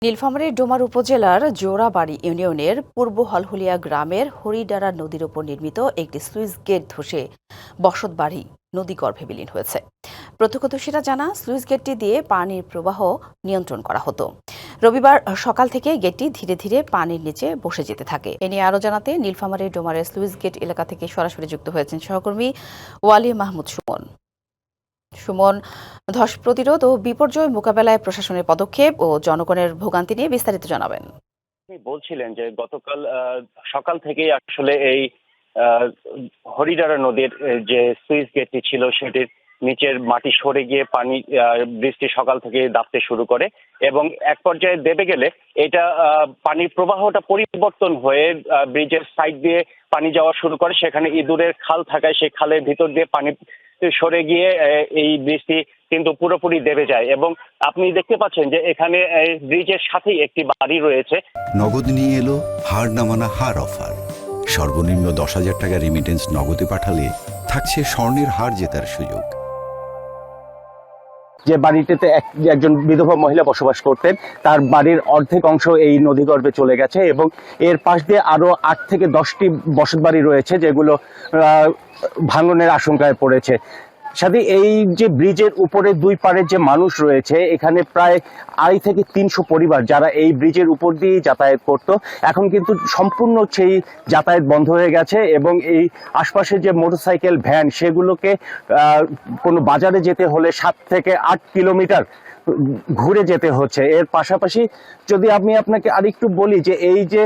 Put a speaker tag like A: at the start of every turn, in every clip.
A: নীলফামারীর ডোমার উপজেলার জোড়াবাড়ি ইউনিয়নের পূর্ব হলহুলিয়া গ্রামের হরিডারা নদীর উপর নির্মিত একটি স্লুইস গেট ধসে বসতবাড়ি নদীগর্ভে বিলীন হয়েছে। প্রত্যক্ষদর্শীরা জানা, স্লুইস গেটটি দিয়ে পানির প্রবাহ নিয়ন্ত্রণ করা হতো। রবিবার সকাল থেকে গেটটি ধীরে ধীরে পানির নিচে বসে যেতে থাকে। এ নিয়ে আরও জানাতে নীলফামারীর ডোমারের স্লুইস গেট এলাকা থেকে সরাসরি যুক্ত হয়েছেন সহকর্মী ওয়ালি মাহমুদ সুমন। ধস প্রতিরোধ ও বিপর্যয় মোকাবেলায় প্রশাসনের পদক্ষেপ ও জনগণের ভোগান্তি নিয়ে বিস্তারিত জানাবেন।
B: বলছিলেন যে গতকাল সকাল থেকেই আসলে এই হরিডারা নদীর যে সুইচ গেটটি ছিল সেটির নিচের মাটি সরে গিয়ে পানি বৃষ্টি সকাল থেকে দাবতে শুরু করে এবং এক পর্যায়ে দেবে গেলে এটা পানির প্রবাহটা পরিবর্তন হয়ে ব্রিজের সাইড দিয়ে পানি যাওয়া শুরু করে। সেখানে ইঁদুরের খাল থাকায় সেই খালের ভিতর দিয়ে পানি সরে গিয়ে এই বৃষ্টি কিন্তু পুরোপুরি দেবে যায় এবং আপনি দেখতে পাচ্ছেন যে এখানে ব্রিজের সাথেই একটি বাড়ি রয়েছে।
C: নগদ নিয়ে এলো হার না মানা হার অফার। সর্বনিম্ন 10,000 টাকা রেমিটেন্স নগদে পাঠালে থাকছে স্বর্ণের হার জেতার সুযোগ।
D: যে বাড়িটিতে একজন বিধবা মহিলা বসবাস করতেন, তার বাড়ির অর্ধেক অংশ এই নদীগর্ভে চলে গেছে এবং এর পাশ দিয়ে আরো 8 থেকে 10টি বসতবাড়ি রয়েছে যেগুলো ভাঙনের আশঙ্কায় পড়েছে। সাথে এই যে ব্রিজের উপরে দুই পাড়ের যে মানুষ রয়েছে, এখানে প্রায় 250 থেকে 300 পরিবার যারা এই ব্রিজের উপর দিয়ে যাতায়াত করত, এখন কিন্তু সম্পূর্ণ সেই যাতায়াত বন্ধ হয়ে গেছে এবং এই আশপাশে যে মোটরসাইকেল ভ্যান সেগুলোকে কোনো বাজারে যেতে হলে 7 থেকে 8 কিলোমিটার ঘুরে যেতে হচ্ছে। এর পাশাপাশি যদি আমি আপনাকে আরেকটু বলি যে এই যে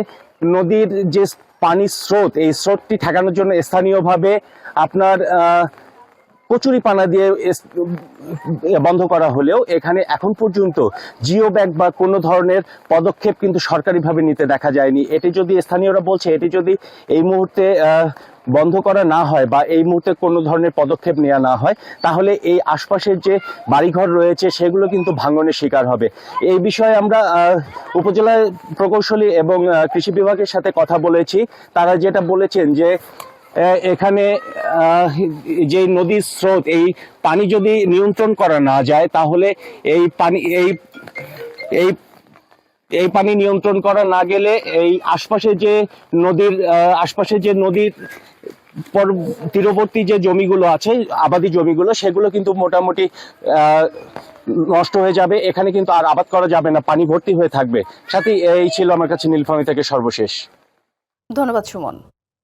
D: নদীর যে পানির স্রোত, এই স্রোতটি ঠেকানোর জন্য স্থানীয়ভাবে আপনার কচুরি পানা দিয়ে বন্ধ করা হলেও এখানে এখন পর্যন্ত জিও ব্যাগ বা কোনো ধরনের পদক্ষেপ কিন্তু সরকারিভাবে নিতে দেখা যায়নি। এটি যদি স্থানীয়রা বলছে, এটি যদি এই মুহূর্তে বন্ধ করা না হয় বা এই মুহূর্তে কোনো ধরনের পদক্ষেপ নেওয়া না হয়, তাহলে এই আশপাশের যে বাড়িঘর রয়েছে সেগুলো কিন্তু ভাঙনের শিকার হবে। এই বিষয়ে আমরা উপজেলা প্রকৌশলী এবং কৃষি বিভাগের সাথে কথা বলেছি। তারা যেটা বলেছেন যে এখানে যে নদীর স্রোত, এই পানি যদি নিয়ন্ত্রণ করা না যায় তাহলে এই পানি নিয়ন্ত্রণ করা না গেলে এই আশপাশে যে নদীর তীরবর্তী যে জমিগুলো আছে, আবাদি জমিগুলো, সেগুলো কিন্তু মোটামুটি নষ্ট হয়ে যাবে। এখানে কিন্তু আর আবাদ করা যাবে না, পানি ভর্তি হয়ে থাকবে। সাথে এই ছিল আমার কাছে নীলফামারী থেকে সর্বশেষ।
A: ধন্যবাদ সুমন।